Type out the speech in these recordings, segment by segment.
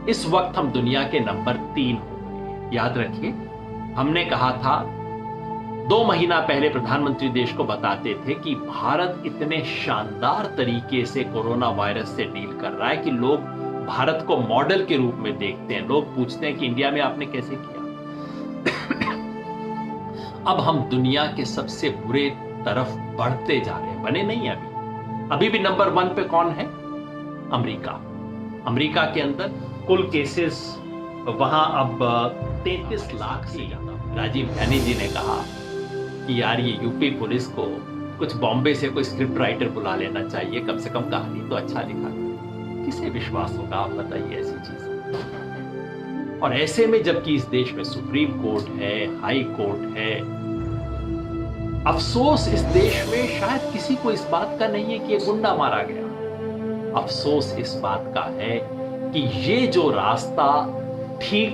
इस वक्त हम दुनिया के नंबर 3 हो गए। याद रखिए, हमने कहा था 2 महीना पहले प्रधानमंत्री देश को बताते थे कि भारत इतने शानदार तरीके से कोरोना वायरस से डील कर रहा है कि लोग भारत को मॉडल के रूप में देखते हैं। लोग पूछते हैं कि इंडिया में आपने कैसे किया। अब हम दुनिया के सबसे बुरे तरफ बढ़ते जा रहे हैं, बने नहीं अभी भी नंबर 1 पे कौन है? अमेरिका के अंदर कुल केसेस वहां अब 33 लाख से ज्यादा। राजीव गांधी जी ने कहा कि यार ये यूपी पुलिस को कुछ बॉम्बे से कोई स्क्रिप्ट राइटर बुला लेना चाहिए, कम से कम कहानी तो अच्छा लिखा। किसे विश्वास होगा, आप बताइए ऐसी चीज। और ऐसे में जबकि इस देश में सुप्रीम कोर्ट है, हाई कोर्ट है, अफसोस इस देश में शायद किसी को इस बात का नहीं है कि ये गुंडा मारा गया। अफसोस इस बात का है कि ये जो रास्ता ठीक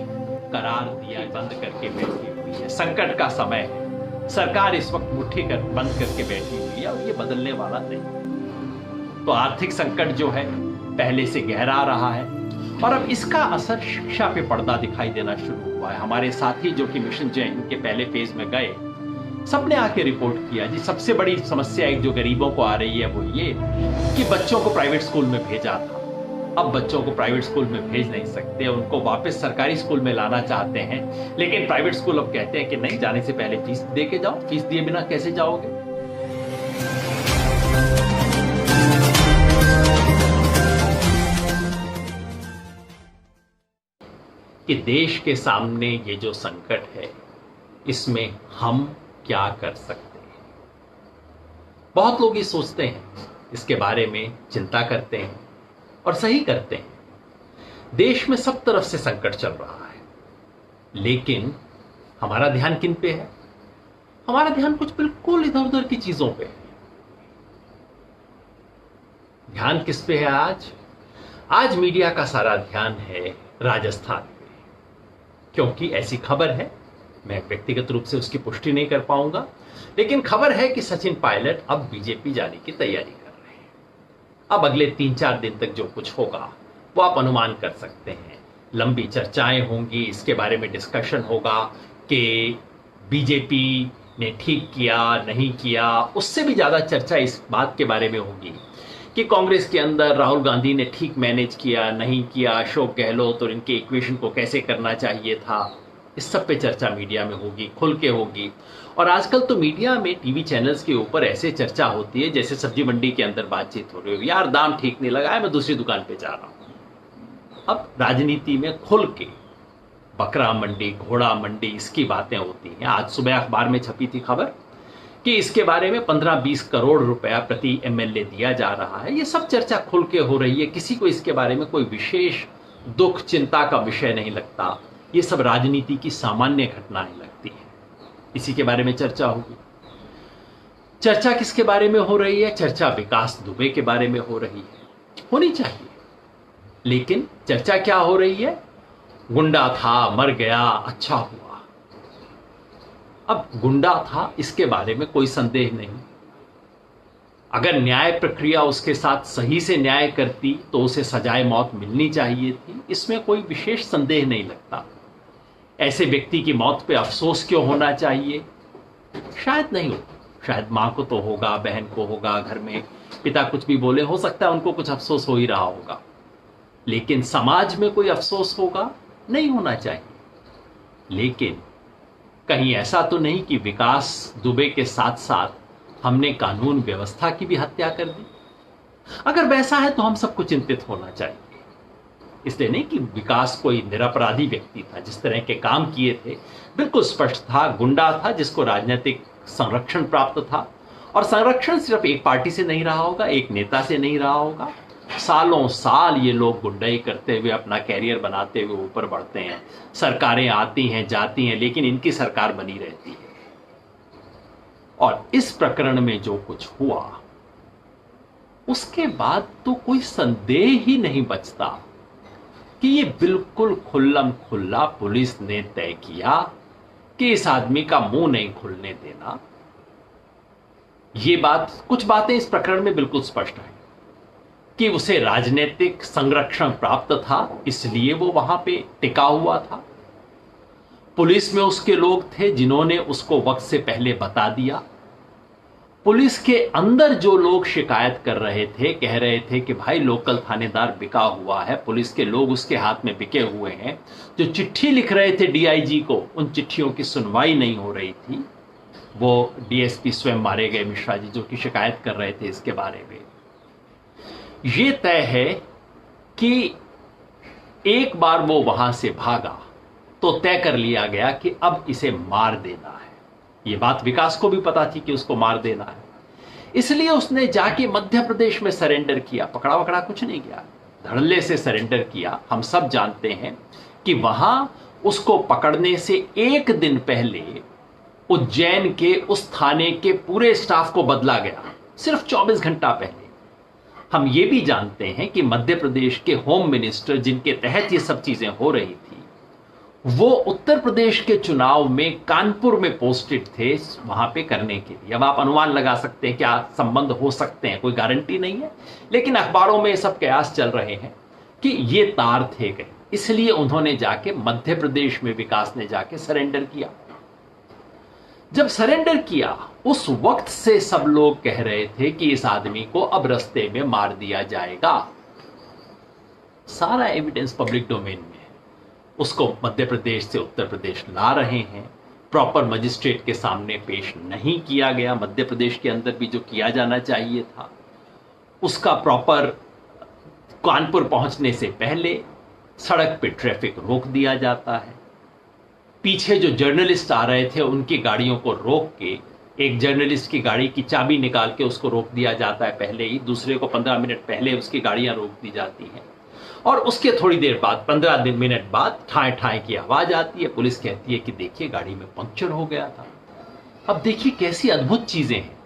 करार दिया बंद करके बैठी हुई है। संकट का समय है, सरकार इस वक्त मुट्ठी कर बंद करके बैठी हुई है और ये बदलने वाला नहीं। तो आर्थिक संकट जो है पहले से गहरा रहा है और अब इसका असर शिक्षा पे पड़ता दिखाई देना शुरू हुआ है। हमारे साथी जो कि मिशन जैन के पहले फेज में गए, सबने आके रिपोर्ट किया जी सबसे बड़ी समस्या एक जो गरीबों को आ रही है वो ये कि बच्चों को प्राइवेट स्कूल में भेजा था, अब बच्चों को प्राइवेट स्कूल में भेज नहीं सकते, उनको वापस सरकारी स्कूल में लाना चाहते हैं, लेकिन प्राइवेट स्कूल अब कहते हैं कि नहीं, जाने से पहले फीस दे के जाओ, फीस दिए बिना कैसे जाओगे। कि देश के सामने ये जो संकट है इसमें हम क्या कर सकते हैं। बहुत लोग ये सोचते हैं, इसके बारे में चिंता करते हैं और सही करते हैं। देश में सब तरफ से संकट चल रहा है, लेकिन हमारा ध्यान किन पे है? हमारा ध्यान कुछ बिल्कुल इधर उधर की चीजों पे है। ध्यान किस पे है आज? आज मीडिया का सारा ध्यान है राजस्थान पे, क्योंकि ऐसी खबर है, मैं व्यक्तिगत रूप से उसकी पुष्टि नहीं कर पाऊंगा, लेकिन खबर है कि सचिन पायलट अब बीजेपी जाने की तैयारी कर रहे हैं। अब अगले 3-4 दिन तक जो कुछ होगा वो आप अनुमान कर सकते हैं। लंबी चर्चाएं होंगी, इसके बारे में डिस्कशन होगा कि बीजेपी ने ठीक किया नहीं किया। उससे भी ज्यादा चर्चा इस बात के बारे में होगी कि कांग्रेस के अंदर राहुल गांधी ने ठीक मैनेज किया नहीं किया, अशोक गहलोत और इनके इक्वेशन को कैसे करना चाहिए था। इस सब पे चर्चा मीडिया में होगी, खुल के होगी। और आजकल तो मीडिया में टीवी चैनल्स के ऊपर ऐसे चर्चा होती है जैसे सब्जी मंडी के अंदर बातचीत हो रही हो, यार दाम ठीक नहीं लगा है, मैं दूसरी दुकान पे जा रहा हूं। अब राजनीति में खुल के बकरा मंडी, घोड़ा मंडी, इसकी बातें होती हैं। आज सुबह अखबार में छपी थी खबर कि इसके बारे में 15-20 करोड़ रुपया प्रति एमएलए दिया जा रहा है। ये सब चर्चा खुल के हो रही है, किसी को इसके बारे में कोई विशेष दुख चिंता का विषय नहीं लगता। ये सब राजनीति की सामान्य घटनाएं लगती हैं, इसी के बारे में चर्चा होगी। चर्चा किसके बारे में हो रही है? चर्चा विकास दुबे के बारे में हो रही है, होनी चाहिए, लेकिन चर्चा क्या हो रही है? गुंडा था, मर गया, अच्छा हुआ। अब गुंडा था, इसके बारे में कोई संदेह नहीं। अगर न्याय प्रक्रिया उसके साथ सही से न्याय करती तो उसे सजाए मौत मिलनी चाहिए थी, इसमें कोई विशेष संदेह नहीं लगता। ऐसे व्यक्ति की मौत पे अफसोस क्यों होना चाहिए? शायद नहीं हो, शायद मां को तो होगा, बहन को होगा, घर में पिता कुछ भी बोले, हो सकता है उनको कुछ अफसोस हो ही रहा होगा, लेकिन समाज में कोई अफसोस होगा? नहीं होना चाहिए। लेकिन कहीं ऐसा तो नहीं कि विकास दुबे के साथ साथ हमने कानून व्यवस्था की भी हत्या कर दी? अगर वैसा है तो हम सबको चिंतित होना चाहिए। इसलिए नहीं कि विकास कोई निरपराधी व्यक्ति था, जिस तरह के काम किए थे बिल्कुल स्पष्ट था, गुंडा था जिसको राजनीतिक संरक्षण प्राप्त था। और संरक्षण सिर्फ एक पार्टी से नहीं रहा होगा, एक नेता से नहीं रहा होगा। सालों साल ये लोग गुंडाई करते हुए अपना कैरियर बनाते हुए ऊपर बढ़ते हैं। सरकारें आती हैं जाती हैं, लेकिन इनकी सरकार बनी रहती है। और इस प्रकरण में जो कुछ हुआ उसके बाद तो कोई संदेह ही नहीं बचता कि ये बिल्कुल खुल्लम खुल्ला पुलिस ने तय किया कि इस आदमी का मुंह नहीं खुलने देना। ये बात, कुछ बातें इस प्रकरण में बिल्कुल स्पष्ट है। कि उसे राजनीतिक संरक्षण प्राप्त था, इसलिए वो वहां पे टिका हुआ था। पुलिस में उसके लोग थे जिन्होंने उसको वक्त से पहले बता दिया। पुलिस के अंदर जो लोग शिकायत कर रहे थे, कह रहे थे कि भाई लोकल थानेदार बिका हुआ है, पुलिस के लोग उसके हाथ में बिके हुए हैं। जो चिट्ठी लिख रहे थे डीआईजी को, उन चिट्ठियों की सुनवाई नहीं हो रही थी। वो डीएसपी स्वयं मारे गए मिश्रा जी, जो कि शिकायत कर रहे थे इसके बारे में। ये तय है कि एक बार वो वहां से भागा तो तय कर लिया गया कि अब इसे मार देना है। ये बात विकास को भी पता थी कि उसको मार देना है, इसलिए उसने जाके मध्य प्रदेश में सरेंडर किया। पकड़ा वकड़ा कुछ नहीं किया, धड़ल्ले से सरेंडर किया। हम सब जानते हैं कि वहां उसको पकड़ने से एक दिन पहले उज्जैन के उस थाने के पूरे स्टाफ को बदला गया, सिर्फ 24 घंटा पहले। हम ये भी जानते हैं कि मध्य प्रदेश के होम मिनिस्टर, जिनके तहत ये सब चीजें हो रही थी, वो उत्तर प्रदेश के चुनाव में कानपुर में पोस्टेड थे वहां पे करने के लिए। अब आप अनुमान लगा सकते हैं क्या संबंध हो सकते हैं, कोई गारंटी नहीं है, लेकिन अखबारों में सब कयास चल रहे हैं कि ये तार थे गए। इसलिए उन्होंने जाके मध्य प्रदेश में विकास ने जाके सरेंडर किया। जब सरेंडर किया उस वक्त से सब लोग कह रहे थे कि इस आदमी को अब रास्ते में मार दिया जाएगा। सारा एविडेंस पब्लिक डोमेन में, उसको मध्य प्रदेश से उत्तर प्रदेश ला रहे हैं। प्रॉपर मजिस्ट्रेट के सामने पेश नहीं किया गया, मध्य प्रदेश के अंदर भी जो किया जाना चाहिए था उसका प्रॉपर। कानपुर पहुंचने से पहले सड़क पे ट्रैफिक रोक दिया जाता है। पीछे जो जर्नलिस्ट आ रहे थे उनकी गाड़ियों को रोक के, एक जर्नलिस्ट की गाड़ी की चाबी निकाल के उसको रोक दिया जाता है पहले ही, दूसरे को 15 मिनट पहले उसकी गाड़ियां रोक दी जाती हैं। और उसके थोड़ी देर बाद, 15 मिनट बाद ठाए ठाए की आवाज आती है। पुलिस कहती है कि देखिए गाड़ी में पंक्चर हो गया था। अब देखिए कैसी अद्भुत चीजें हैं,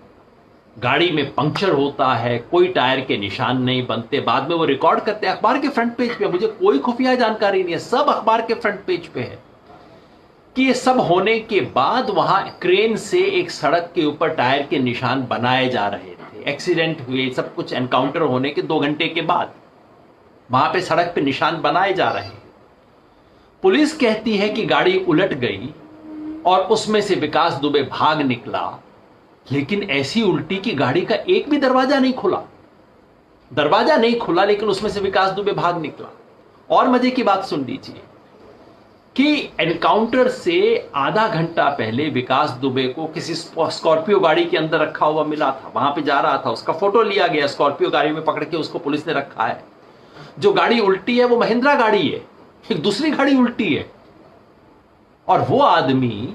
गाड़ी में पंक्चर होता है, कोई टायर के निशान नहीं बनते, बाद में वो रिकॉर्ड करते हैं अखबार के फ्रंट पेज पे। मुझे कोई खुफिया जानकारी नहीं है, सब अखबार के फ्रंट पेज पे है कि ये सब होने के बाद वहां क्रेन से एक सड़क के ऊपर टायर के निशान बनाए जा रहे थे। एक्सीडेंट हुए, सब कुछ एनकाउंटर होने के 2 घंटे के बाद वहां पे सड़क पे निशान बनाए जा रहे हैं। पुलिस कहती है कि गाड़ी उलट गई और उसमें से विकास दुबे भाग निकला, लेकिन ऐसी उल्टी की गाड़ी का एक भी दरवाजा नहीं खुला। दरवाजा नहीं खुला लेकिन उसमें से विकास दुबे भाग निकला। और मजे की बात सुन लीजिए कि एनकाउंटर से आधा घंटा पहले विकास दुबे को किसी स्कॉर्पियो गाड़ी के अंदर रखा हुआ मिला था, वहां पे जा रहा था, उसका फोटो लिया गया, स्कॉर्पियो गाड़ी में पकड़ के उसको पुलिस ने रखा है। जो गाड़ी उल्टी है वो महिंद्रा गाड़ी है, एक दूसरी गाड़ी उल्टी है। और वो आदमी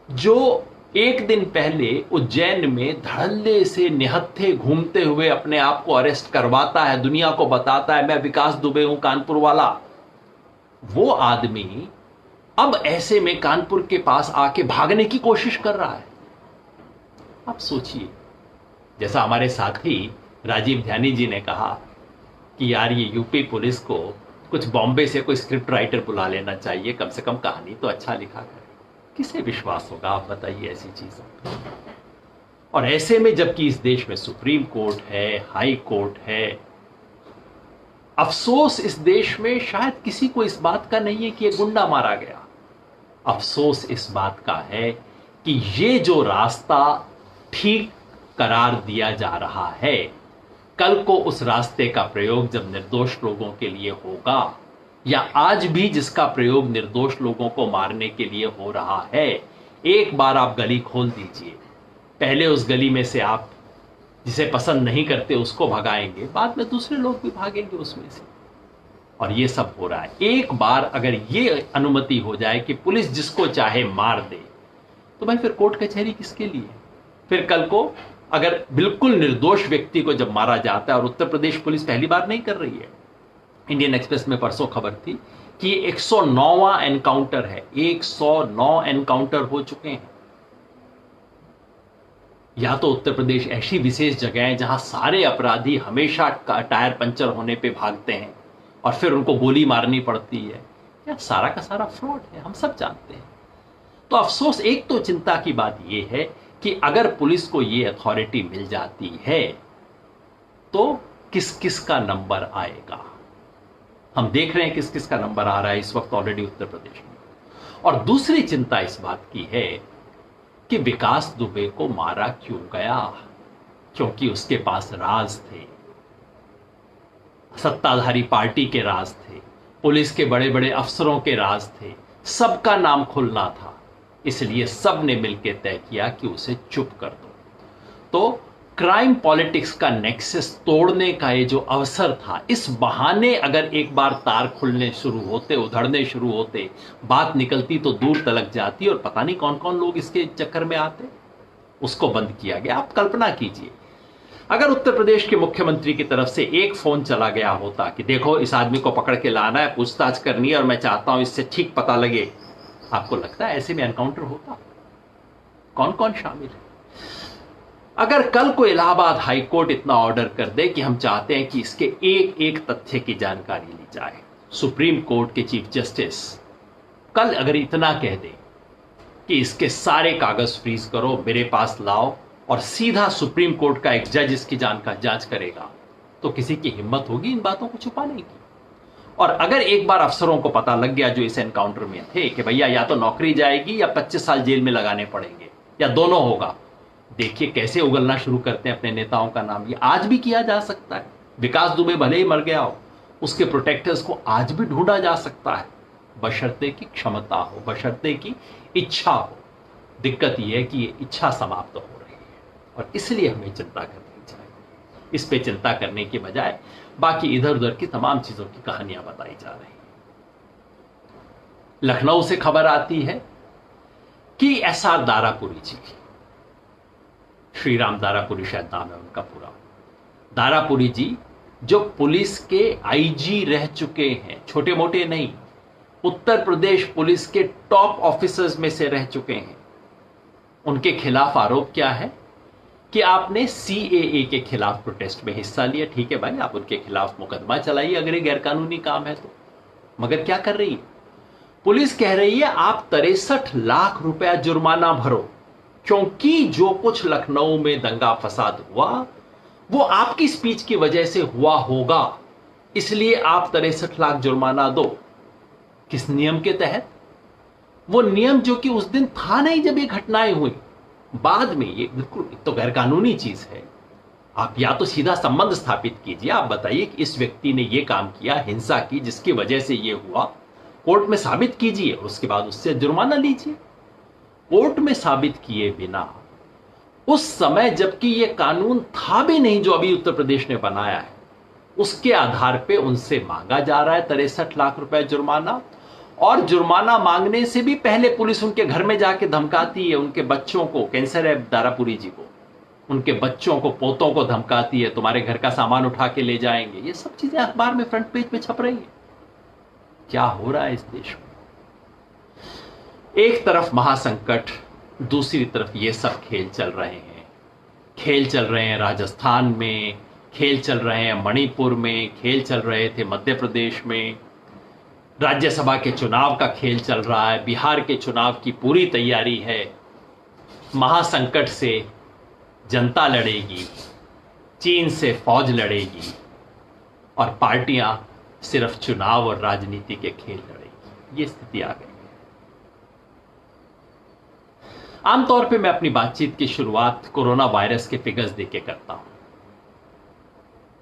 जो एक दिन पहले उज्जैन में धड़ल्ले से निहत्थे घूमते हुए अपने आप को अरेस्ट करवाता है, दुनिया को बताता है मैं विकास दुबे हूं कानपुर वाला, वो आदमी अब ऐसे में कानपुर के पास आके भागने की कोशिश कर रहा है। आप सोचिए, जैसा हमारे साथी राजीव ध्यानी जी ने कहा कि यार ये यूपी पुलिस को कुछ बॉम्बे से कोई स्क्रिप्ट राइटर बुला लेना चाहिए, कम से कम कहानी तो अच्छा लिखा करे। किसे विश्वास होगा आप बताइए ऐसी चीजों। और ऐसे में जबकि इस देश में सुप्रीम कोर्ट है, हाई कोर्ट है, अफसोस इस देश में शायद किसी को इस बात का नहीं है कि ये गुंडा मारा गया। अफसोस इस बात का है कि ये जो रास्ता ठीक करार दिया जा रहा है, कल को उस रास्ते का प्रयोग जब निर्दोष लोगों के लिए होगा, या आज भी जिसका प्रयोग निर्दोष लोगों को मारने के लिए हो रहा है, एक बार आप गली खोल दीजिए। पहले उस गली में से आप जिसे पसंद नहीं करते उसको भगाएंगे, बाद में दूसरे लोग भी भागेंगे उसमें से। और ये सब हो रहा है। एक बार अगर ये अनुमति हो जाए कि पुलिस जिसको चाहे मार दे, तो भाई फिर कोर्ट कचहरी किसके लिए? फिर कल को अगर बिल्कुल निर्दोष व्यक्ति को जब मारा जाता है, और उत्तर प्रदेश पुलिस पहली बार नहीं कर रही है, इंडियन एक्सप्रेस में परसों खबर थी कि ये 109वां एनकाउंटर है, 109 एनकाउंटर हो चुके हैं। या तो उत्तर प्रदेश ऐसी विशेष जगह है जहां सारे अपराधी हमेशा टायर पंचर होने पे भागते हैं और फिर उनको गोली मारनी पड़ती है, या सारा का सारा फ्रॉड है, हम सब जानते हैं। तो अफसोस, एक तो चिंता की बात यह है कि अगर पुलिस को यह अथॉरिटी मिल जाती है तो किस किस का नंबर आएगा। हम देख रहे हैं किस किस का नंबर आ रहा है इस वक्त ऑलरेडी उत्तर प्रदेश में। और दूसरी चिंता इस बात की है कि विकास दुबे को मारा क्यों गया, क्योंकि उसके पास राज थे, सत्ताधारी पार्टी के राज थे, पुलिस के बड़े बड़े अफसरों के राज थे, सबका नाम खुलना था। इसलिए सब ने मिलकर तय किया कि उसे चुप कर दो। तो क्राइम पॉलिटिक्स का नेक्सस तोड़ने का ये जो अवसर था, इस बहाने अगर एक बार तार खुलने शुरू होते, उधड़ने शुरू होते, बात निकलती तो दूर तलक जाती और पता नहीं कौन कौन लोग इसके चक्कर में आते। उसको बंद किया गया। आप कल्पना कीजिए अगर उत्तर प्रदेश के मुख्यमंत्री की तरफ से एक फोन चला गया होता कि देखो इस आदमी को पकड़ के लाना है, पूछताछ करनी है और मैं चाहता हूं इससे ठीक पता लगे, आपको लगता है ऐसे में एनकाउंटर होता? कौन कौन शामिल है? अगर कल को इलाहाबाद हाईकोर्ट इतना ऑर्डर कर दे कि हम चाहते हैं कि इसके एक एक तथ्य की जानकारी ली जाए, सुप्रीम कोर्ट के चीफ जस्टिस कल अगर इतना कह दे कि इसके सारे कागज फ्रीज करो, मेरे पास लाओ और सीधा सुप्रीम कोर्ट का एक जज इसकी जांच करेगा, तो किसी की हिम्मत होगी इन बातों को छुपाने की? और अगर एक बार अफसरों को पता लग गया जो इस एनकाउंटर में थे कि भैया या तो नौकरी जाएगी या 25 साल जेल में लगाने पड़ेंगे या दोनों होगा, देखिए कैसे उगलना शुरू करते हैं अपने नेताओं का नाम। ये आज भी किया जा सकता है। विकास दुबे भले ही मर गया हो, उसके प्रोटेक्टर्स को आज भी ढूंढा जा सकता है, बशर्ते की क्षमता हो, बशर्ते की इच्छा हो। दिक्कत यह है कि ये इच्छा समाप्त हो रही है और इसलिए हमें चिंता करनी चाहिए। इस पे चिंता करने के बजाय बाकी इधर उधर की तमाम चीजों की कहानियां बताई जा रही हैं। लखनऊ से खबर आती है कि एसआर दारापुरी जी, श्रीराम दारापुरी शायद नाम है उनका पूरा, दारापुरी जी जो पुलिस के आईजी रह चुके हैं, छोटे मोटे नहीं, उत्तर प्रदेश पुलिस के टॉप ऑफिसर्स में से रह चुके हैं, उनके खिलाफ आरोप क्या है कि आपने सीएए के खिलाफ प्रोटेस्ट में हिस्सा लिया। ठीक है भाई, आप उनके खिलाफ मुकदमा चलाइए अगर ये गैरकानूनी काम है तो, मगर क्या कर रही है पुलिस? कह रही है आप 63 लाख रुपया जुर्माना भरो, क्योंकि जो कुछ लखनऊ में दंगा फसाद हुआ वो आपकी स्पीच की वजह से हुआ होगा, इसलिए आप 63 लाख जुर्माना दो। किस नियम के तहत? वो नियम जो कि उस दिन था नहीं जब ये घटनाएं हुई, बाद में ये बिल्कुल तो गैरकानूनी चीज है। आप या तो सीधा संबंध स्थापित कीजिए, आप बताइए कि इस व्यक्ति ने ये काम किया, हिंसा की, जिसकी वजह से ये हुआ, कोर्ट में साबित कीजिए और उसके बाद उससे जुर्माना लीजिए। कोर्ट में साबित किए बिना, उस समय जबकि ये कानून था भी नहीं जो अभी उत्तर प्रदेश ने बनाया है, उसके आधार पे उनसे मांगा जा रहा है 63 लाख रुपए जुर्माना। और जुर्माना मांगने से भी पहले पुलिस उनके घर में जाके धमकाती है, उनके बच्चों को, कैंसर है दारापुरी जी को, उनके बच्चों को, पोतों को धमकाती है, तुम्हारे घर का सामान उठा के ले जाएंगे। ये सब चीजें अखबार में फ्रंट पेज पे छप रही है। क्या हो रहा है इस देश में? एक तरफ महासंकट, दूसरी तरफ ये सब खेल चल रहे हैं। खेल चल रहे हैं राजस्थान में, खेल चल रहे हैं मणिपुर में, खेल चल रहे थे मध्य प्रदेश में, राज्यसभा के चुनाव का खेल चल रहा है, बिहार के चुनाव की पूरी तैयारी है। महासंकट से जनता लड़ेगी, चीन से फौज लड़ेगी और पार्टियां सिर्फ चुनाव और राजनीति के खेल लड़ेगी। ये स्थिति आ गई है। आमतौर पे मैं अपनी बातचीत की शुरुआत कोरोना वायरस के फिगर्स देके करता हूं।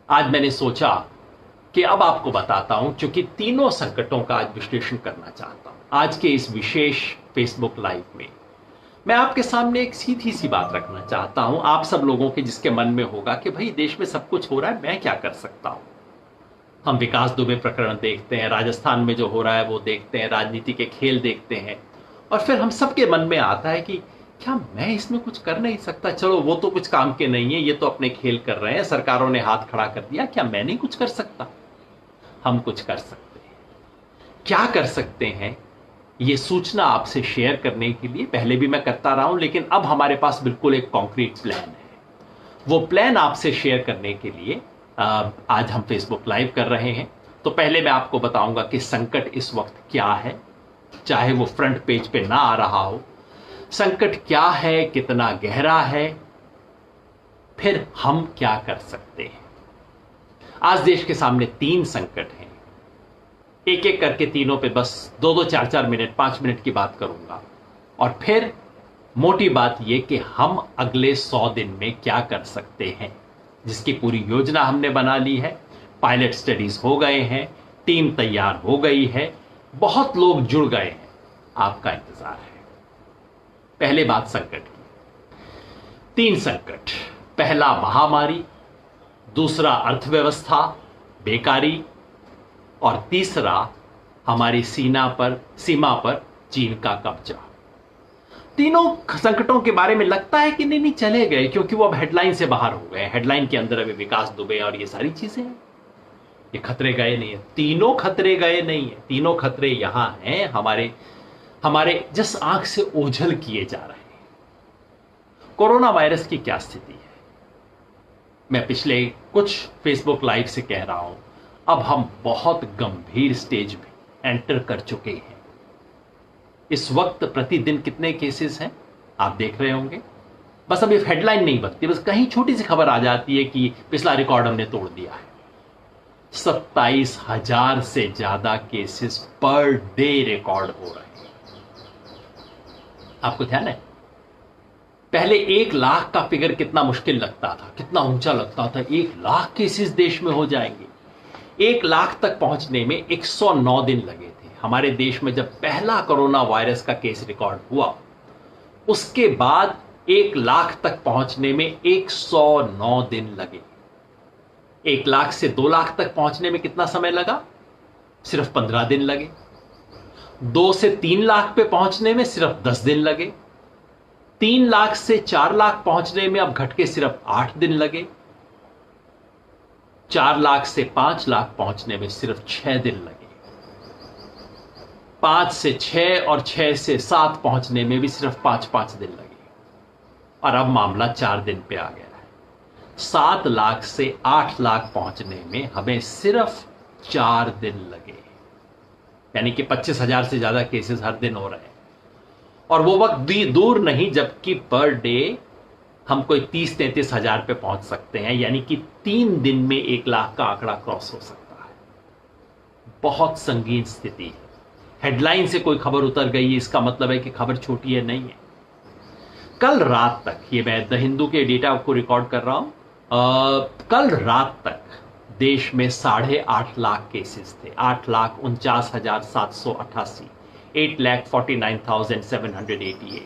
आज मैंने सोचा कि अब आपको बताता हूं, क्योंकि तीनों संकटों का आज विश्लेषण करना चाहता हूं। आज के इस विशेष फेसबुक लाइव में मैं आपके सामने एक सीधी सी बात रखना चाहता हूं, आप सब लोगों के जिसके मन में होगा कि भाई देश में सब कुछ हो रहा है, मैं क्या कर सकता हूं। हम विकास दुबे प्रकरण देखते हैं, राजस्थान में जो हो रहा है वो देखते हैं, राजनीति के खेल देखते हैं, और फिर हम सबके मन में आता है कि क्या मैं इसमें कुछ कर नहीं सकता? चलो वो तो कुछ काम के नहीं है, ये तो अपने खेल कर रहे हैं, सरकारों ने हाथ खड़ा कर दिया, क्या मैं नहीं कुछ कर सकता? हम कुछ कर सकते हैं। क्या कर सकते हैं ये सूचना आपसे शेयर करने के लिए पहले भी मैं करता रहा हूं, लेकिन अब हमारे पास बिल्कुल एक कॉन्क्रीट प्लान है। वो प्लान आपसे शेयर करने के लिए आज हम फेसबुक लाइव कर रहे हैं। तो पहले मैं आपको बताऊंगा कि संकट इस वक्त क्या है, चाहे वो फ्रंट पेज पे ना आ रहा हो। संकट क्या है, कितना गहरा है, फिर हम क्या कर सकते हैं। आज देश के सामने 3 संकट हैं। एक एक करके तीनों पे बस 2-2, 4-4 मिनट, 5 मिनट की बात करूंगा। और फिर मोटी बात यह कि हम अगले 100 दिन में क्या कर सकते हैं, जिसकी पूरी योजना हमने बना ली है। पायलट स्टडीज हो गए हैं, टीम तैयार हो गई है, बहुत लोग जुड़ गए हैं, आपका इंतजार है। पहले बात संकट की। 3 संकट, पहला महामारी, दूसरा अर्थव्यवस्था, बेकारी, और तीसरा हमारी सीमा पर चीन का कब्जा। तीनों संकटों के बारे में लगता है कि नहीं चले गए, क्योंकि वो अब हेडलाइन से बाहर हो गए। हेडलाइन के अंदर अभी विकास दुबे और ये सारी चीजें हैं। ये खतरे गए नहीं है, तीनों खतरे गए नहीं है, तीनों खतरे यहां हैं, हमारे जिस आंख से ओझल किए जा रहे हैं। कोरोना वायरस की क्या स्थिति है, मैं पिछले कुछ फेसबुक लाइव से कह रहा हूं, अब हम बहुत गंभीर स्टेज में एंटर कर चुके हैं। इस वक्त प्रतिदिन कितने केसेस हैं आप देख रहे होंगे। बस अब ये हेडलाइन नहीं बनती, बस कहीं छोटी सी खबर आ जाती है कि पिछला रिकॉर्ड हमने तोड़ दिया है। 27,000 से ज्यादा केसेस पर डे रिकॉर्ड हो रहे हैं। आपको ध्यान है, पहले 1 लाख का फिगर कितना मुश्किल लगता था, कितना ऊंचा लगता था। 1 लाख केसेस देश में हो जाएंगे। 1 लाख तक पहुंचने में 109 दिन लगे थे। हमारे देश में जब पहला कोरोना वायरस का केस रिकॉर्ड हुआ, उसके बाद 1 लाख तक पहुंचने में 109 दिन लगे। 1 लाख से 2 लाख तक पहुंचने में कितना समय लगा? सिर्फ 15 दिन लगे। 2 से 3 लाख पे पहुंचने में सिर्फ 10 दिन लगे। 3 लाख से 4 लाख पहुंचने में अब घट के सिर्फ 8 दिन लगे। 4 लाख से 5 लाख पहुंचने में सिर्फ 6 दिन लगे। 5 से 6 और 6 से 7 पहुंचने में भी सिर्फ 5-5 दिन लगे। और अब मामला 4 दिन पे आ गया है। 7 लाख से 8 लाख पहुंचने में हमें सिर्फ 4 दिन लगे। यानी कि 25,000 से ज्यादा केसेस हर दिन हो रहे हैं। और वो वक्त भी दूर नहीं जबकि पर डे हम कोई 30-33 हजार पे पहुंच सकते हैं। यानी कि 3 दिन में 1 लाख का आंकड़ा क्रॉस हो सकता है। बहुत संगीन स्थिति है। हेडलाइन से कोई खबर उतर गई है, इसका मतलब है कि खबर छोटी है, नहीं है। कल रात तक, ये मैं द हिंदू के डेटा को रिकॉर्ड कर रहा हूं, कल रात तक देश में 8.5 लाख केसेस थे। 8,49,788, 8,49,788।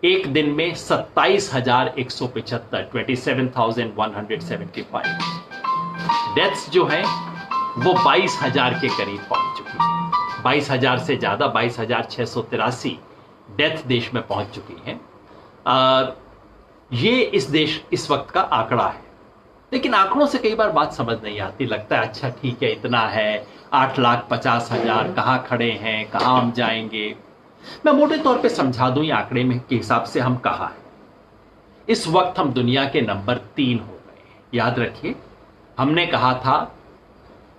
एक दिन में 27,175, 27,175 डेथ्स जो है वो 22,000 के करीब पहुंच चुकी है। 22,000 से ज्यादा, 22,683 डेथ देश में पहुंच चुकी हैं। ये इस वक्त का आंकड़ा है। लेकिन आंकड़ों से कई बार बात समझ नहीं आती। लगता है अच्छा ठीक है, इतना है, 8,50,000 कहां खड़े हैं, कहां हम जाएंगे। मैं मोटे तौर पे समझा दूं, ये आंकड़े में के हिसाब से हम कहां हैं। इस वक्त हम दुनिया के नंबर 3 हो गए। याद रखिए, हमने कहा था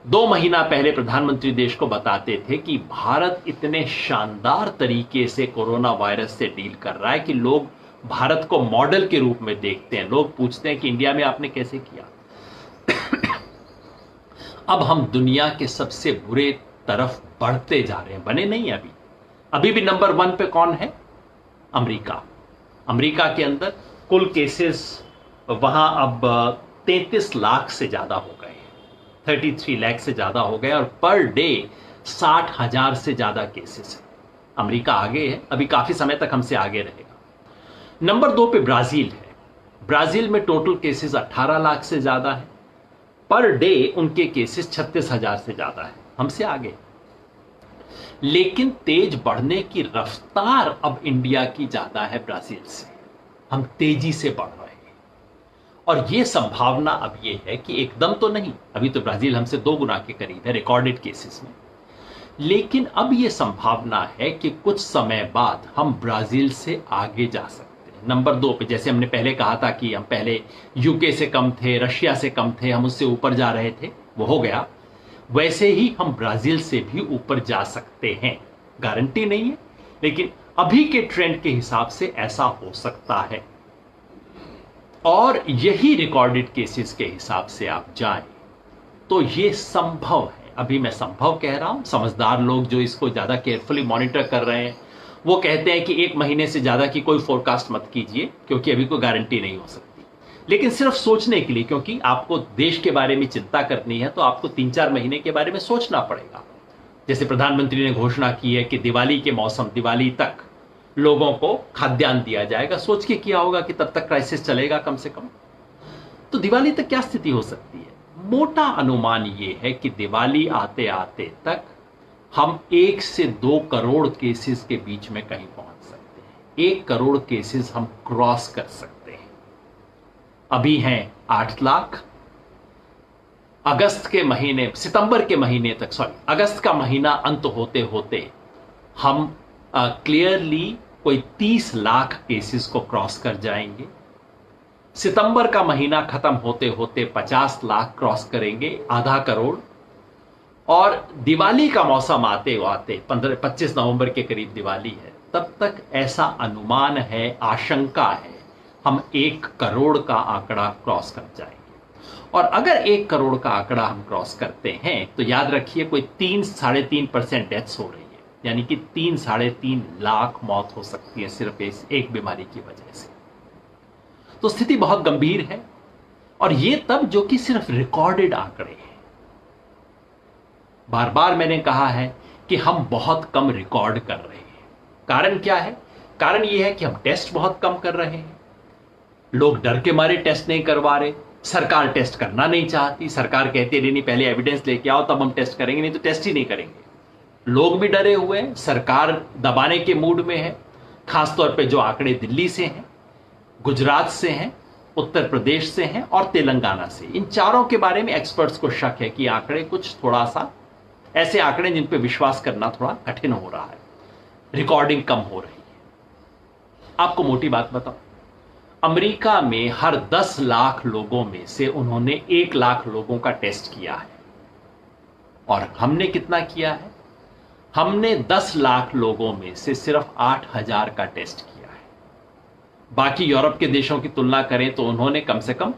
2 महीना पहले प्रधानमंत्री देश को बताते थे कि भारत इतने शानदार तरीके से कोरोना वायरस से डील कर रहा है कि लोग भारत को मॉडल के रूप में देखते हैं। लोग पूछते हैं कि इंडिया में आपने कैसे किया। अब हम दुनिया के सबसे बुरे तरफ बढ़ते जा रहे हैं। बने नहीं अभी भी नंबर 1 पे कौन है? अमेरिका। अमेरिका के अंदर कुल केसेस वहां अब 33 लाख से ज्यादा हो गए, 33 लाख से ज्यादा हो गए। और पर डे 60,000 से ज्यादा केसेस है। अमेरिका आगे है, अभी काफी समय तक हमसे आगे रहेगा। नंबर 2 पे ब्राजील है। ब्राजील में टोटल केसेस 18 लाख से ज्यादा है। पर डे उनके केसेस 36,000 से ज्यादा है, हमसे आगे। लेकिन तेज बढ़ने की रफ्तार अब इंडिया की ज्यादा है ब्राजील से। हम तेजी से बढ़ रहे हैं। और यह संभावना अब यह है कि एकदम तो नहीं, अभी तो ब्राजील हमसे 2 गुना के करीब है रिकॉर्डेड केसेस में। लेकिन अब यह संभावना है कि कुछ समय बाद हम ब्राजील से आगे जा सकते हैं। नंबर 2 पे, जैसे हमने पहले कहा था कि हम पहले यूके से कम थे, रशिया से कम थे, हम उससे ऊपर जा रहे थे, वो हो गया। वैसे ही हम ब्राजील से भी ऊपर जा सकते हैं। गारंटी नहीं है, लेकिन अभी के ट्रेंड के हिसाब से ऐसा हो सकता है। और यही रिकॉर्डेड केसेस के हिसाब से आप जाएं तो ये संभव है। अभी मैं संभव कह रहा हूं, समझदार लोग जो इसको ज्यादा केयरफुली मॉनिटर कर रहे हैं वो कहते हैं कि 1 महीने से ज्यादा की कोई फोरकास्ट मत कीजिए, क्योंकि अभी कोई गारंटी नहीं हो सकती। लेकिन सिर्फ सोचने के लिए, क्योंकि आपको देश के बारे में चिंता करनी है तो आपको 3-4 महीने के बारे में सोचना पड़ेगा। जैसे प्रधानमंत्री ने घोषणा की है कि दिवाली के मौसम, दिवाली तक लोगों को खाद्यान्न दिया जाएगा। सोच के किया होगा कि तब तक क्राइसिस चलेगा कम से कम। तो दिवाली तक क्या स्थिति हो सकती है? मोटा अनुमान यह है कि दिवाली आते आते तक हम 1 से 2 करोड़ केसेस के बीच में कहीं पहुंच सकते हैं। 1 करोड़ केसेस हम क्रॉस कर सकते हैं। अभी हैं 8 लाख। सितंबर के महीने तक, अगस्त का महीना अंत होते होते हम क्लियरली कोई 30 लाख केसेस को क्रॉस कर जाएंगे। सितंबर का महीना खत्म होते होते 50 लाख क्रॉस करेंगे, आधा करोड़। और दिवाली का मौसम आते आते 25 नवंबर के करीब दिवाली है, तब तक ऐसा अनुमान है, आशंका है, हम 1 करोड़ का आंकड़ा क्रॉस कर जाएंगे। और अगर 1 करोड़ का आंकड़ा हम क्रॉस करते हैं तो याद रखिए कोई 3-3.5% डेथ्स हो रही है, यानी कि 3-3.5 लाख मौत हो सकती है सिर्फ इस एक बीमारी की वजह से। तो स्थिति बहुत गंभीर है। और ये तब जो कि सिर्फ रिकॉर्डेड आंकड़े हैं। बार बार मैंने कहा है कि हम बहुत कम रिकॉर्ड कर रहे हैं। कारण क्या है? कारण यह है कि हम टेस्ट बहुत कम कर रहे हैं। लोग डर के मारे टेस्ट नहीं करवा रहे। सरकार टेस्ट करना नहीं चाहती। सरकार कहती है नहीं, पहले एविडेंस लेके आओ तब हम टेस्ट करेंगे, नहीं तो टेस्ट ही नहीं करेंगे। लोग भी डरे हुए हैं, सरकार दबाने के मूड में है। खासतौर पे जो आंकड़े दिल्ली से हैं, गुजरात से हैं, उत्तर प्रदेश से हैं और तेलंगाना से, इन चारों के बारे में एक्सपर्ट्स को शक है कि आंकड़े कुछ थोड़ा सा ऐसे आंकड़े जिन पे विश्वास करना थोड़ा कठिन हो रहा है। रिकॉर्डिंग कम हो रही है। आपको मोटी बात बताओ, अमेरिका में हर 10 लाख लोगों में से उन्होंने 1 लाख लोगों का टेस्ट किया है। और हमने कितना किया है? हमने 10 लाख लोगों में से सिर्फ 8,000 का टेस्ट किया है। बाकी यूरोप के देशों की तुलना करें तो उन्होंने कम से कम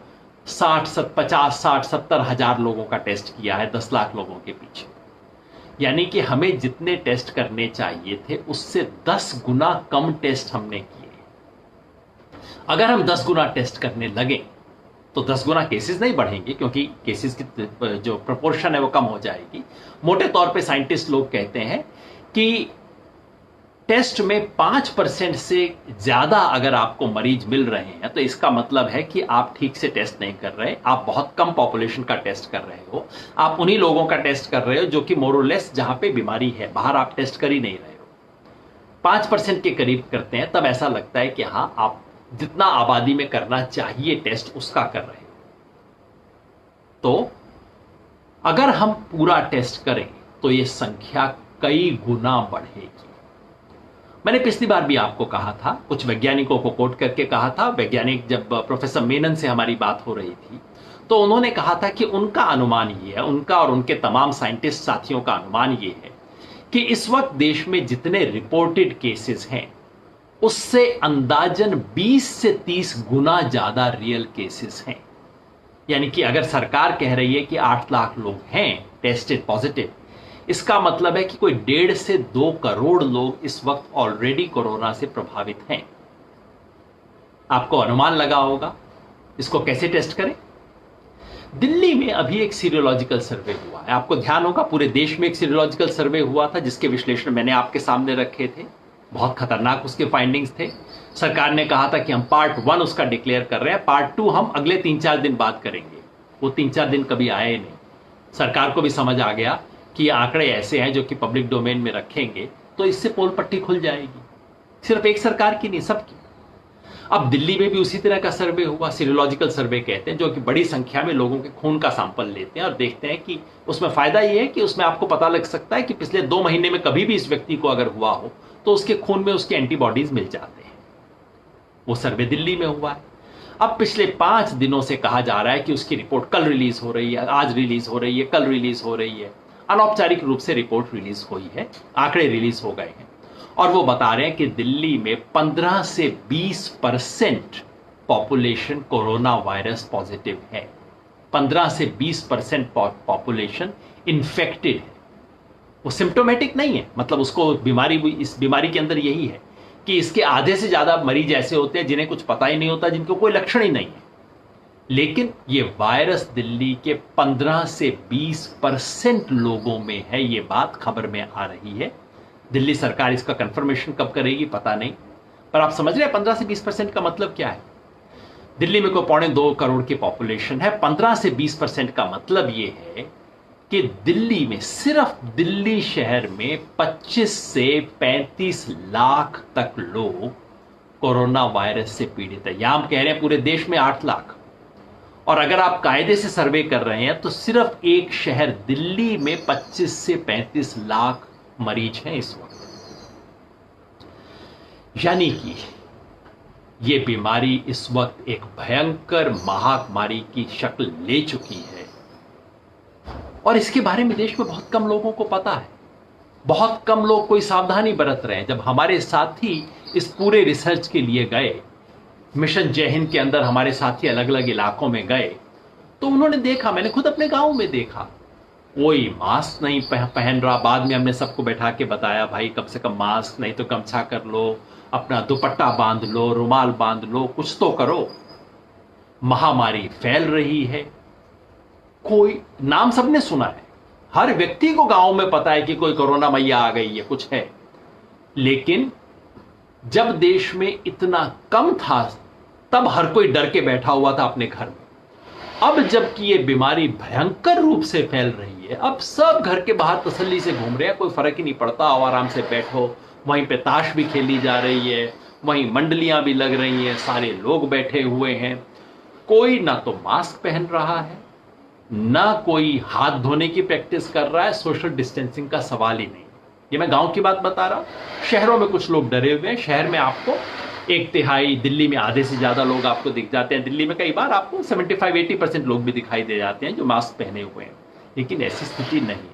50-60-70 हजार लोगों का टेस्ट किया है 10 लाख लोगों के पीछे। यानी कि हमें जितने टेस्ट करने चाहिए थे उससे 10 गुना कम टेस्ट हमने किए। अगर हम 10 गुना टेस्ट करने लगे तो 10 गुना केसेस नहीं बढ़ेंगे, क्योंकि केसेस की जो प्रोपोर्शन है वो कम हो जाएगी। मोटे तौर पे साइंटिस्ट लोग कहते हैं कि टेस्ट में 5% से ज्यादा अगर आपको मरीज मिल रहे हैं तो इसका मतलब है कि आप ठीक से टेस्ट नहीं कर रहे। आप बहुत कम पॉपुलेशन का टेस्ट कर रहे हो। आप उन्हीं लोगों का टेस्ट कर रहे हो जो कि मोर और लेस जहां पे बीमारी है, बाहर आप टेस्ट कर ही नहीं रहे हो। 5% के करीब करते हैं तब ऐसा लगता है कि हाँ, आप जितना आबादी में करना चाहिए टेस्ट उसका कर रहे हो। तो अगर हम पूरा टेस्ट करें तो यह संख्या कई गुना बढ़ेगी। मैंने पिछली बार भी आपको कहा था, कुछ वैज्ञानिकों को कोट करके कहा था। वैज्ञानिक, जब प्रोफेसर मेनन से हमारी बात हो रही थी तो उन्होंने कहा था कि उनका अनुमान ये है, उनका और उनके तमाम साइंटिस्ट साथियों का अनुमान ये है कि इस वक्त देश में जितने रिपोर्टेड केसेस हैं उससे अंदाजन 20 से 30 गुना ज्यादा रियल केसेस हैं। यानी कि अगर सरकार कह रही है कि 8 लाख लोग हैं टेस्टेड पॉजिटिव, इसका मतलब है कि कोई 1.5 से 2 करोड़ लोग इस वक्त ऑलरेडी कोरोना से प्रभावित हैं। आपको अनुमान लगा होगा इसको कैसे टेस्ट करें। दिल्ली में अभी एक सीरोलॉजिकल सर्वे हुआ है। आपको ध्यान होगा पूरे देश में एक सीरोलॉजिकल सर्वे हुआ था जिसके विश्लेषण मैंने आपके सामने रखे थे। बहुत खतरनाक उसके फाइंडिंग्स थे। सरकार ने कहा था कि हम पार्ट 1 उसका डिक्लेयर कर रहे हैं, पार्ट 2 हम अगले 3-4 दिन बाद करेंगे। वो 3-4 दिन कभी आए नहीं। सरकार को भी समझ आ गया कि ये आंकड़े ऐसे हैं जो कि पब्लिक डोमेन में रखेंगे तो इससे पोल पट्टी खुल जाएगी। सिर्फ एक सरकार की नहीं, सबकी। अब दिल्ली में भी उसी तरह का सर्वे हुआ, सीरोलॉजिकल सर्वे कहते हैं, जो कि बड़ी संख्या में लोगों के खून का सैंपल लेते हैं और देखते हैं कि उसमें फायदा ये है कि उसमें आपको पता लग सकता है कि पिछले 2 महीने में कभी भी इस व्यक्ति को अगर हुआ हो तो उसके खून में उसके एंटीबॉडीज मिल जाते हैं। वो सर्वे दिल्ली में हुआ है। अब पिछले 5 दिनों से कहा जा रहा है कि उसकी रिपोर्ट कल रिलीज हो रही है, आज रिलीज हो रही है, कल रिलीज हो रही है। अनौपचारिक रूप से रिपोर्ट रिलीज हुई है, आंकड़े रिलीज हो गए हैं और वो बता रहे हैं कि दिल्ली में 15 से 20% पॉपुलेशन कोरोना वायरस पॉजिटिव है। 15 से 20% पॉपुलेशन इन्फेक्टेड है। वो सिम्टोमेटिक नहीं है, मतलब उसको बीमारी, इस बीमारी के अंदर यही है कि इसके आधे से ज्यादा मरीज ऐसे होते हैं जिन्हें कुछ पता ही नहीं होता, जिनको कोई लक्षण ही नहीं है। लेकिन ये वायरस दिल्ली के 15 से 20% लोगों में है, ये बात खबर में आ रही है। दिल्ली सरकार इसका कंफर्मेशन कब करेगी पता नहीं, पर आप समझ रहे हैं 15 से 20% का मतलब क्या है। दिल्ली में कोई 2.25 करोड़ की पॉपुलेशन है, 15 से 20% का मतलब ये है कि दिल्ली में, सिर्फ दिल्ली शहर में 25 से 35 लाख तक लोग कोरोना वायरस से पीड़ित है। यहां हम कह रहे हैं पूरे देश में 8 लाख, और अगर आप कायदे से सर्वे कर रहे हैं तो सिर्फ एक शहर दिल्ली में 25 से 35 लाख मरीज हैं इस वक्त। यानी कि ये बीमारी इस वक्त एक भयंकर महामारी की शक्ल ले चुकी है, और इसके बारे में देश में बहुत कम लोगों को पता है। बहुत कम लोग कोई सावधानी बरत रहे हैं। जब हमारे साथी इस पूरे रिसर्च के लिए गए, मिशन जय हिंद के अंदर हमारे साथी अलग अलग इलाकों में गए, तो उन्होंने देखा, मैंने खुद अपने गांव में देखा, कोई मास्क नहीं पहन रहा। बाद में हमने सबको बैठा के बताया, भाई कम से कम मास्क नहीं तो गमछा कर लो, अपना दुपट्टा बांध लो, रुमाल बांध लो, कुछ तो करो। महामारी फैल रही है, कोई नाम सबने सुना है, हर व्यक्ति को गांव में पता है कि कोई कोरोना मैया आ गई है, कुछ है। लेकिन जब देश में इतना कम था तब हर कोई डर के बैठा हुआ था अपने घर में। अब जबकि ये बीमारी भयंकर रूप से फैल रही है, अब सब घर के बाहर तसल्ली से घूम रहे हैं, कोई फर्क ही नहीं पड़ता, और आराम से बैठो। वहीं पे ताश भी खेली जा रही है, वहीं मंडलियां भी लग रही हैं, सारे लोग बैठे हुए हैं। कोई ना तो मास्क पहन रहा है, ना कोई हाथ धोने की प्रैक्टिस कर रहा है, सोशल डिस्टेंसिंग का सवाल ही नहीं। ये मैं गांव की बात बता रहा हूं। शहरों में कुछ लोग डरे हुए हैं। शहर में आपको 1/3, दिल्ली में आधे से ज्यादा लोग आपको दिख जाते हैं। दिल्ली में कई बार आपको 75-80% लोग भी दिखाई दे जाते हैं जो मास्क पहने हुए हैं। लेकिन ऐसी स्थिति नहीं है।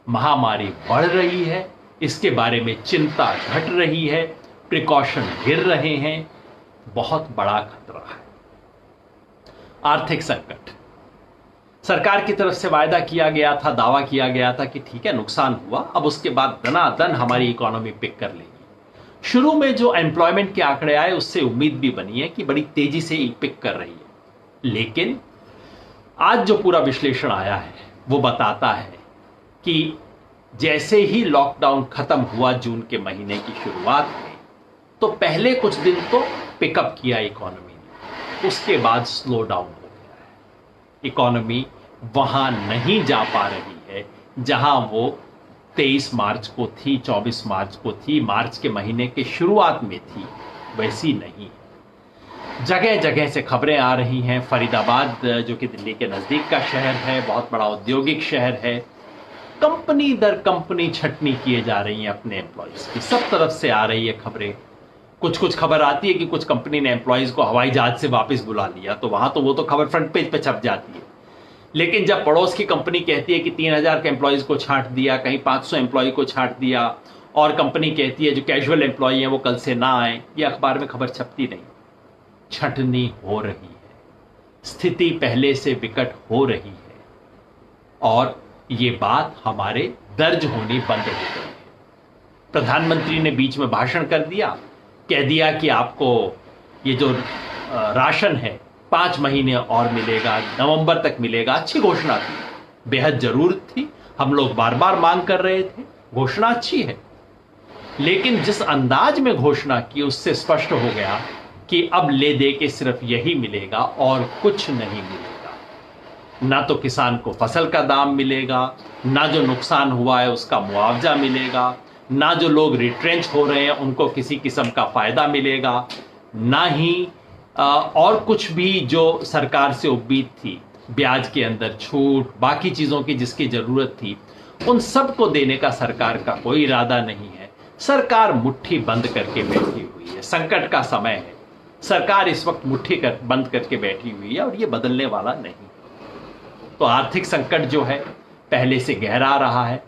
महामारी बढ़ रही है, इसके बारे में चिंता घट रही है, प्रिकॉशन गिर रहे हैं, बहुत बड़ा खतरा है। आर्थिक संकट, सरकार की तरफ से वायदा किया गया था, दावा किया गया था कि ठीक है नुकसान हुआ, अब उसके बाद दनादन हमारी इकोनॉमी पिक कर लेगी। शुरू में जो एम्प्लॉयमेंट के आंकड़े आए उससे उम्मीद भी बनी है कि बड़ी तेजी से पिक कर रही है। लेकिन आज जो पूरा विश्लेषण आया है वो बताता है कि जैसे ही लॉकडाउन खत्म हुआ जून के महीने की शुरुआत में, तो पहले कुछ दिन तो पिकअप किया इकोनॉमी ने, उसके बाद स्लो डाउन हो गया है। इकोनॉमी वहां नहीं जा पा रही है जहां वो 23 मार्च को थी, 24 मार्च को थी, मार्च के महीने के शुरुआत में थी, वैसी नहीं। जगह जगह से खबरें आ रही हैं। फरीदाबाद जो कि दिल्ली के नजदीक का शहर है, बहुत बड़ा औद्योगिक शहर है, कंपनी दर कंपनी छटनी किए जा रही हैं अपने एम्प्लॉयज की। सब तरफ से आ रही है खबरें। कुछ खबर आती है कि कुछ कंपनी ने एम्प्लॉयज को हवाई जहाज से वापस बुला लिया, तो वहां तो वो तो खबर फ्रंट पेज पे छप जाती है। लेकिन जब पड़ोस की कंपनी कहती है कि 3000 के एम्प्लॉयज को छांट दिया, कहीं 500 एम्प्लॉय को छांट दिया, और कंपनी कहती है जो कैजुअल एम्प्लॉय हैं वो कल से ना आए, ये अखबार में खबर छपती नहीं। छटनी हो रही है, स्थिति पहले से विकट हो रही है, और ये बात हमारे दर्ज होनी बंद हो गई है। प्रधानमंत्री ने बीच में भाषण कर दिया, कह दिया कि आपको ये जो राशन है 5 महीने और मिलेगा, नवंबर तक मिलेगा। अच्छी घोषणा थी, बेहद जरूरत थी, हम लोग बार बार मांग कर रहे थे, घोषणा अच्छी है। लेकिन जिस अंदाज में घोषणा की उससे स्पष्ट हो गया कि अब ले दे के सिर्फ यही मिलेगा और कुछ नहीं मिलेगा। ना तो किसान को फसल का दाम मिलेगा, ना जो नुकसान हुआ है उसका मुआवजा मिलेगा, ना जो लोग रिट्रेंच हो रहे हैं उनको किसी किस्म का फायदा मिलेगा, ना ही और कुछ भी जो सरकार से उम्मीद थी, ब्याज के अंदर छूट, बाकी चीजों की जिसकी जरूरत थी, उन सब को देने का सरकार का कोई इरादा नहीं है। सरकार मुट्ठी बंद करके बैठी हुई है। संकट का समय है, सरकार इस वक्त मुट्ठी बंद करके बैठी हुई है और ये बदलने वाला नहीं। तो आर्थिक संकट जो है पहले से गहरा रहा है,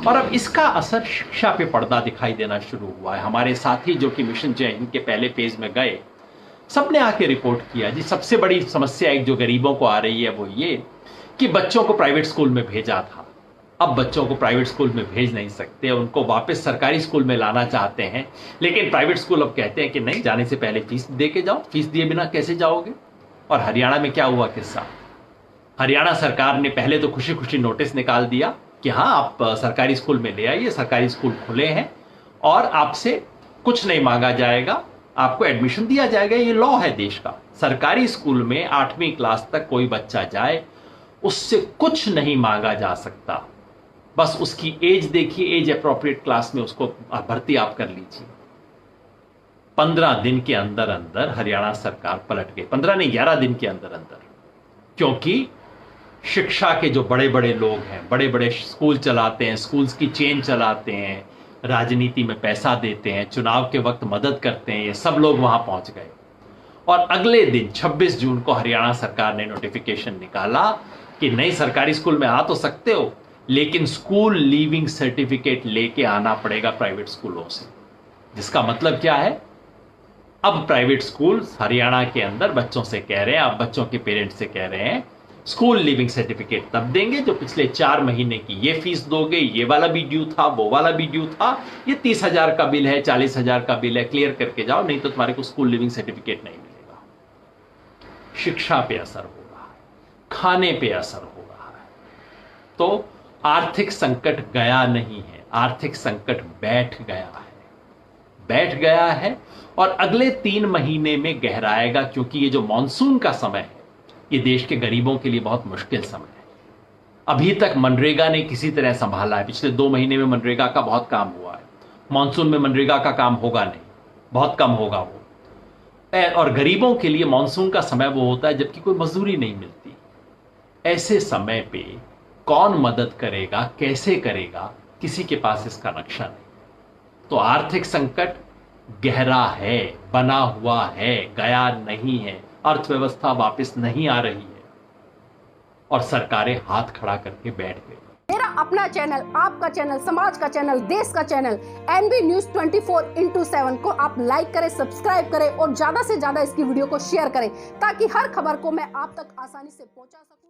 और अब इसका असर शिक्षा पे पड़ता दिखाई देना शुरू हुआ है। हमारे साथी जो कि मिशन जय हिंद के पहले फेज में गए, सबने आके रिपोर्ट किया जी। सबसे बड़ी समस्या एक जो गरीबों को आ रही है वो ये कि बच्चों को प्राइवेट स्कूल में भेजा था, अब बच्चों को प्राइवेट स्कूल में भेज नहीं सकते, उनको वापस सरकारी स्कूल में लाना चाहते हैं, लेकिन प्राइवेट स्कूल अब कहते हैं कि नहीं, जाने से पहले फीस दे के जाओ, फीस दिए बिना कैसे जाओगे। और हरियाणा में क्या हुआ किस्सा, हरियाणा सरकार ने पहले तो खुशी खुशी नोटिस निकाल दिया कि हाँ आप सरकारी स्कूल में ले आइए, सरकारी स्कूल खुले हैं और आपसे कुछ नहीं मांगा जाएगा, आपको एडमिशन दिया जाएगा, ये लॉ है देश का। सरकारी स्कूल में 8वीं क्लास तक कोई बच्चा जाए, उससे कुछ नहीं मांगा जा सकता, बस उसकी एज देखिए, एज अप्रोप्रिएट क्लास में उसको भर्ती आप कर लीजिए। 15 दिन के अंदर अंदर हरियाणा सरकार पलट गई, 15 नहीं 11 दिन के अंदर अंदर, क्योंकि शिक्षा के जो बड़े बड़े लोग हैं, बड़े बड़े स्कूल चलाते हैं, स्कूल्स की चेन चलाते हैं, राजनीति में पैसा देते हैं, चुनाव के वक्त मदद करते हैं, ये सब लोग वहां पहुंच गए। और अगले दिन 26 जून को हरियाणा सरकार ने नोटिफिकेशन निकाला कि नई सरकारी स्कूल में आ तो सकते हो, लेकिन स्कूल लीविंग सर्टिफिकेट लेके आना पड़ेगा प्राइवेट स्कूलों से। जिसका मतलब क्या है, अब प्राइवेट स्कूल हरियाणा के अंदर बच्चों से कह रहे हैं, अब बच्चों के पेरेंट्स से कह रहे हैं स्कूल लिविंग सर्टिफिकेट तब देंगे जो पिछले 4 महीने की ये फीस दोगे, ये वाला भी ड्यू था, वो वाला भी ड्यू था, ये 30,000 का बिल है, 40,000 का बिल है, क्लियर करके जाओ, नहीं तो तुम्हारे को स्कूल लिविंग सर्टिफिकेट नहीं मिलेगा। शिक्षा पे असर हो रहा है, खाने पे असर हो रहा है। तो आर्थिक संकट गया नहीं है, आर्थिक संकट बैठ गया है और अगले 3 महीने में गहराएगा, क्योंकि ये जो मॉनसून का समय है ये देश के गरीबों के लिए बहुत मुश्किल समय है। अभी तक मनरेगा ने किसी तरह संभाला है, पिछले 2 महीने में मनरेगा का बहुत काम हुआ है, मॉनसून में मनरेगा का काम होगा नहीं, बहुत कम होगा वो। और गरीबों के लिए मॉनसून का समय वो होता है जबकि कोई मजदूरी नहीं मिलती। ऐसे समय पे कौन मदद करेगा, कैसे करेगा, किसी के पास इसका नक्शा नहीं। तो आर्थिक संकट गहरा है, बना हुआ है, गया नहीं है, अर्थव्यवस्था वापस नहीं आ रही है और सरकारें हाथ खड़ा करके बैठ गई। मेरा अपना चैनल, आपका चैनल, समाज का चैनल, देश का चैनल एनबी न्यूज 24/7 को आप लाइक करें, सब्सक्राइब करें और ज्यादा से ज्यादा इसकी वीडियो को शेयर करें ताकि हर खबर को मैं आप तक आसानी से पहुंचा सकूं।